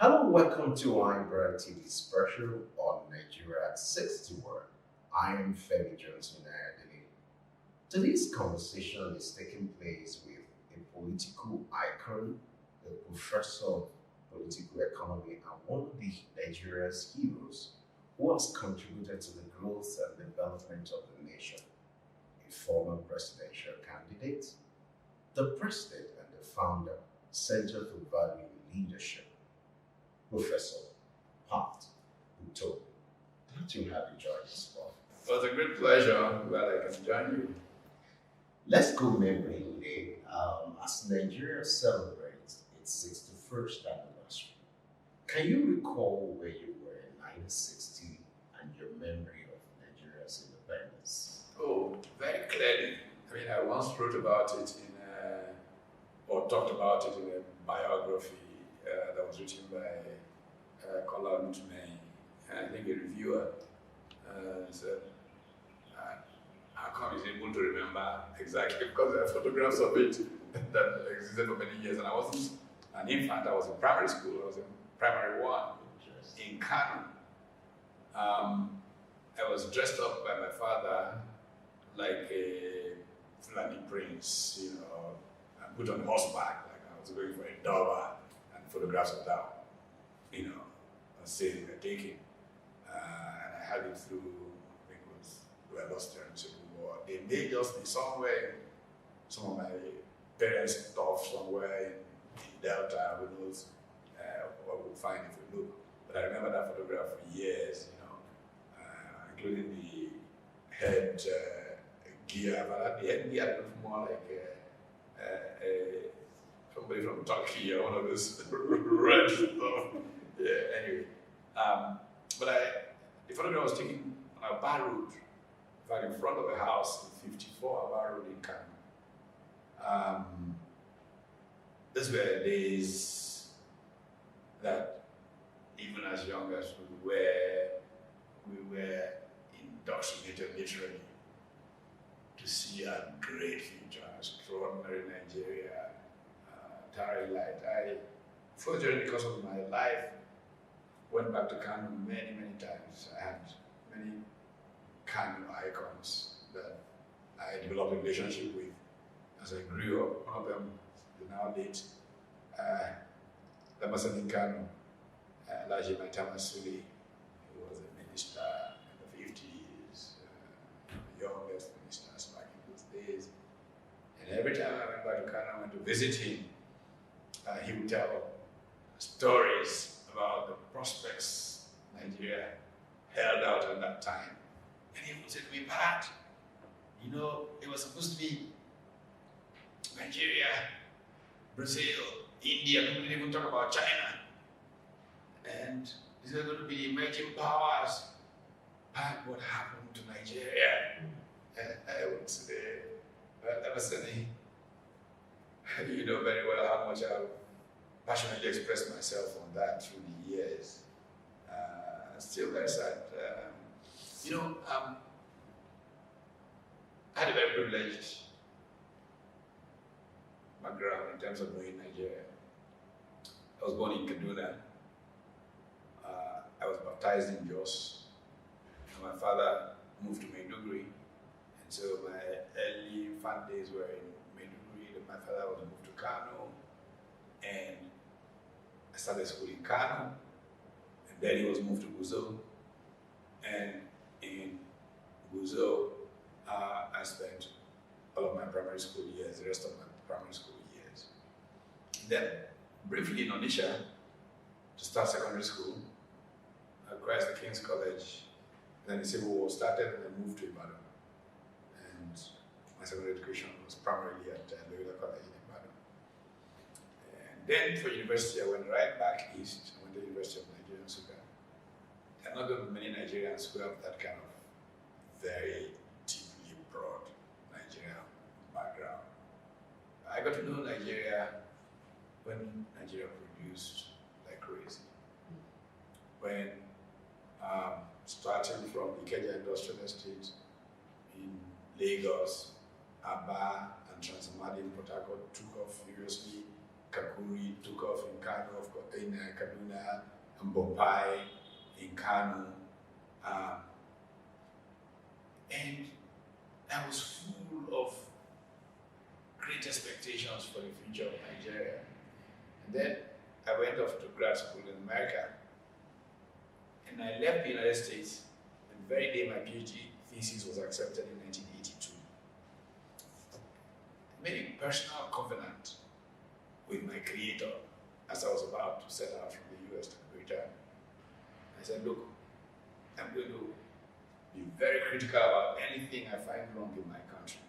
Hello, welcome to Brand TV special on Nigeria at 61. I am Femi Johnson Ayodele. Today's conversation is taking place with a political icon, a professor of political economy, and one of the Nigeria's heroes who has contributed to the growth and development of the nation, a former presidential candidate, the president and the founder, Center for Value Leadership, Professor Pat Utomi. Glad to have you join us, Bob. Well, it's a great pleasure. I'm glad I can join you. Let's go memory lane. As Nigeria celebrates its 61st anniversary, can you recall where you were in 1960 and your memory of Nigeria's independence? Oh, very clearly. I mean, I once wrote about it or talked about it in a biography that was written by Utomi, and I think a reviewer said, how come he's able to remember exactly because there are photographs of it that existed for many years, and I wasn't an infant. I was in primary school. I was in primary one in Kano. I was dressed up by my father like a Fulani prince, and put on horseback like I was going for a Durbar, and photographs of that, saying we're taking. And I had it through, I think it was, we were lost during the Civil War. They may just be somewhere, some of my parents' stuff somewhere in Delta, who knows what we'll find if we look. But I remember that photograph for years, including the head gear. But the head gear looked more like somebody from Turkey or one of those red stuff. Yeah, anyway. But the photograph was taken on a bar road, in fact, in front of a house in 54, a bar road in Kano. These were days that, even as young as we were indoctrinated literally to see a great future, an extraordinary Nigeria, tarry light. First, during the course of my life, went back to Kano many, many times. I had many Kano icons that I developed a relationship with as I grew up. One of them, the now late Lamasan in Kano, Laji Maitama Suli, who was a minister in the 50s, the youngest ministers back in those days. And every time I went back to Kano, I went to visit him. He would tell stories about the prospects Nigeria held out at that time. And he would say to me, Pat, it was supposed to be Nigeria, Brazil, India, people didn't even talk about China. And these are going to be emerging powers. Pat, what happened to Nigeria? And I would say, well, I was saying, you know very well how much I've passionately expressed myself on that through the years. Still very sad. I had a very privileged background in terms of knowing Nigeria. I was born in Kaduna. I was baptized in Jos. And my father moved to Maiduguri. And so my early infant days were in Maiduguri. My father was moved to Kano. And I started school in Kano, and then he was moved to Guzo. And in Guzo, I spent all of my primary school years, the rest of my primary school years. Then, briefly in Onitsha, to start secondary school, at Christ the King's College. Then the Civil War started, and I moved to Ibadan. And my secondary education was primarily at Ayodele College in Ibadan. Then for university, I went right back east. I went to the University of Nigeria in Nsukka. There are not going to be many Nigerians who have that kind of very deeply broad Nigerian background. I got to know Nigeria when Nigeria produced like crazy. When starting from Ikeja Industrial Estate in Lagos, Aba and Transamadi in Port Harcourt took off furiously. Kakuri took off in Kano, in Kaduna, and Bombay in Kano. And I was full of great expectations for the future of Nigeria. And then I went off to grad school in America. And I left the United States, and the very day my PhD thesis was accepted in 1982. I made a personal covenant with my creator as I was about to set out from the US to return. I said, look, I'm going to be very critical about anything I find wrong in my country.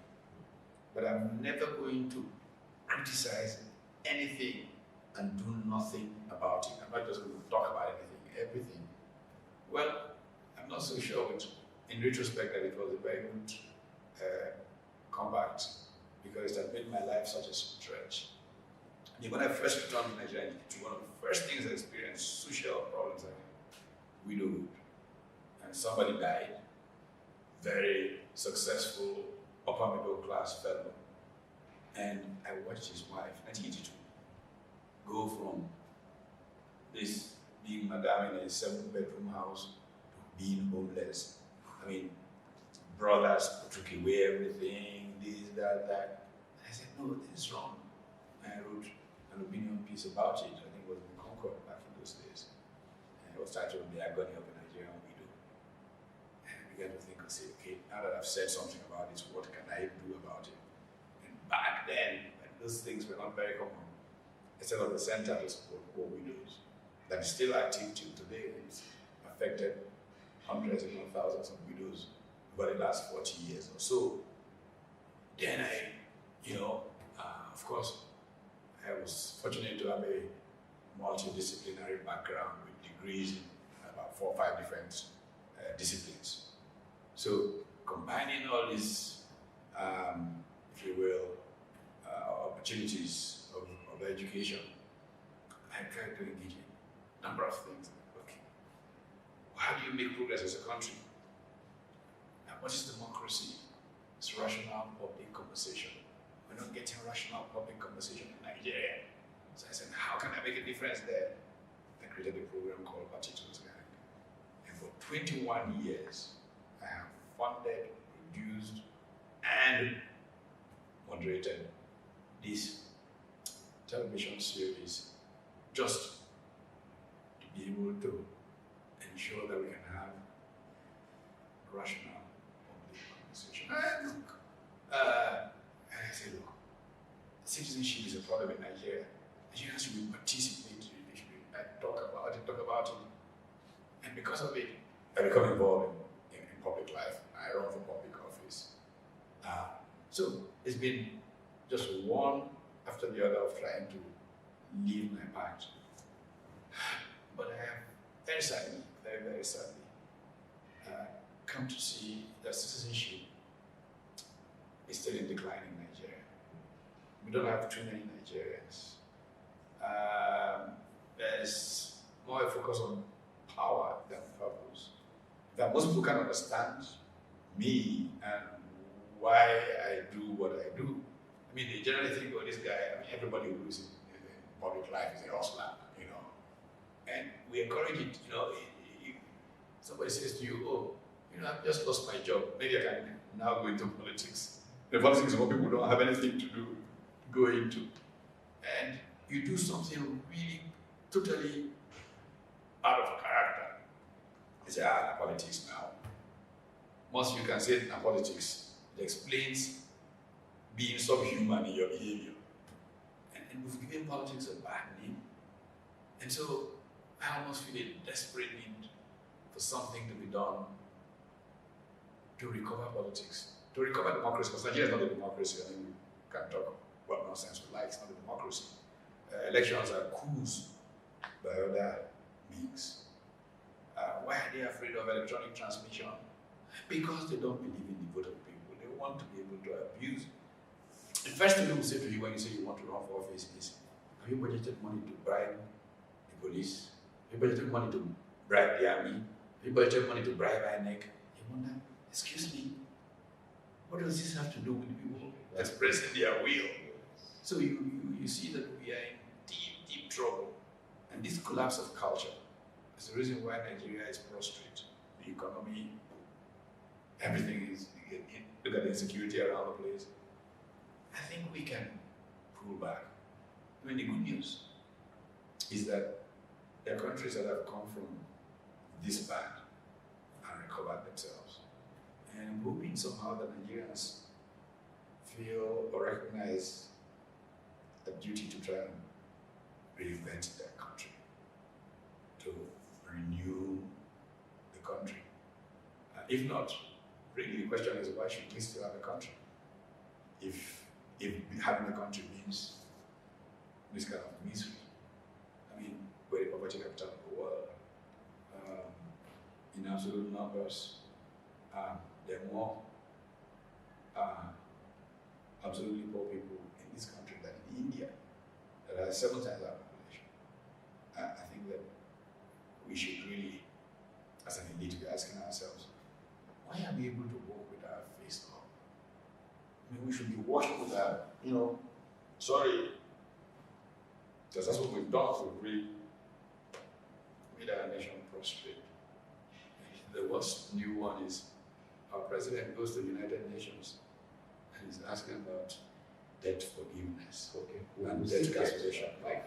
But I'm never going to criticize anything and do nothing about it. I'm not just going to talk about anything, everything. Well, I'm not so sure in retrospect that it was a very good compact, because it had made my life such a stretch. And when I first returned to Nigeria, one of the first things I experienced social problems like widowhood. And somebody died, very successful, upper middle class fellow. And I watched his wife, 1982, go from this being madam in a 7-bedroom house to being homeless. I mean, brothers took away everything, this, that. And I said, no, this is wrong. And I wrote an opinion piece about it. I think it was in Concord back in those days. And it was titled The Agony of a Nigerian Widow. And I began to think and say, okay, now that I've said something about this, what can I do about it? And back then, when those things were not very common, instead of the centers for poor widows, that is still active till today. It's affected hundreds, if not thousands of widows over the last 40 years or so. Then of course, I was fortunate to have a multidisciplinary background with degrees in about 4 or 5 different disciplines. So combining all these, if you will, opportunities of education, I tried to engage in a number of things. Okay, how do you make progress as a country? Now, what is democracy? It's rational public conversation. We're not getting rational public conversation in Nigeria. So I said, how can I make a difference there? I created a program called Particles Gang. And for 21 years, I have funded, produced, and moderated this television series just to be able to ensure that we can have rational public conversation. And I said, look, citizenship is a problem in Nigeria. Nigerians should be participatory. They should be talk about it. And because of it, I become involved in public life. I run for public office. So it's been just one after the other of trying to leave my part. But I have very sadly, very sadly, come to see that citizenship is still in decline in Nigeria. We don't have too many Nigerians. There's more a focus on power than purpose. That most people can understand me and why I do what I do. I mean, they generally think, oh, this guy, everybody who is in public life is a hustler, And we encourage it, if somebody says to you, oh, I've just lost my job, maybe I can now go into politics. The politics is what people don't have anything to go into. And you do something really totally out of character. You say, politics now. Once you can say politics, it explains being subhuman in your behavior. And we've given politics a bad name. And so I almost feel a desperate need for something to be done to recover politics, to recover democracy, because Nigeria is not a democracy. I think we can talk what nonsense we like, it's not a democracy. Elections are coups by other means. Why are they afraid of electronic transmission? Because they don't believe in the vote of people. They want to be able to abuse. The first thing they will say to you when you say you want to run for office is, have you budgeted money to bribe the police? Have you budgeted money to bribe the army? Have you budgeted money to bribe INEC? You wonder, excuse me, what does this have to do with people expressing their will? So you see that we are in trouble. And this collapse of culture is the reason why Nigeria is prostrate. The economy, everything is, look at the insecurity around the place. I think we can pull back. I mean, the good news is that there are countries that have come from this bad and recovered themselves. And I'm hoping somehow that Nigerians feel or recognize a duty to try and reinvent their country, to renew the country. If not, really the question is, why should we still have a country? If having a country means this kind of misery. I mean, we're the poverty capital of the world. In absolute numbers, there are more absolutely poor people in this country than in India, that has 7 times our population. I think that we should really, as an elite, be asking ourselves, why are we able to walk with our face up? I mean, we should be walking with our, sorry, because that's what we've done. We've really made our nation prostrate. The worst new one is our president goes to the United Nations and is asking about debt forgiveness. Okay. And debt cancellation. Like,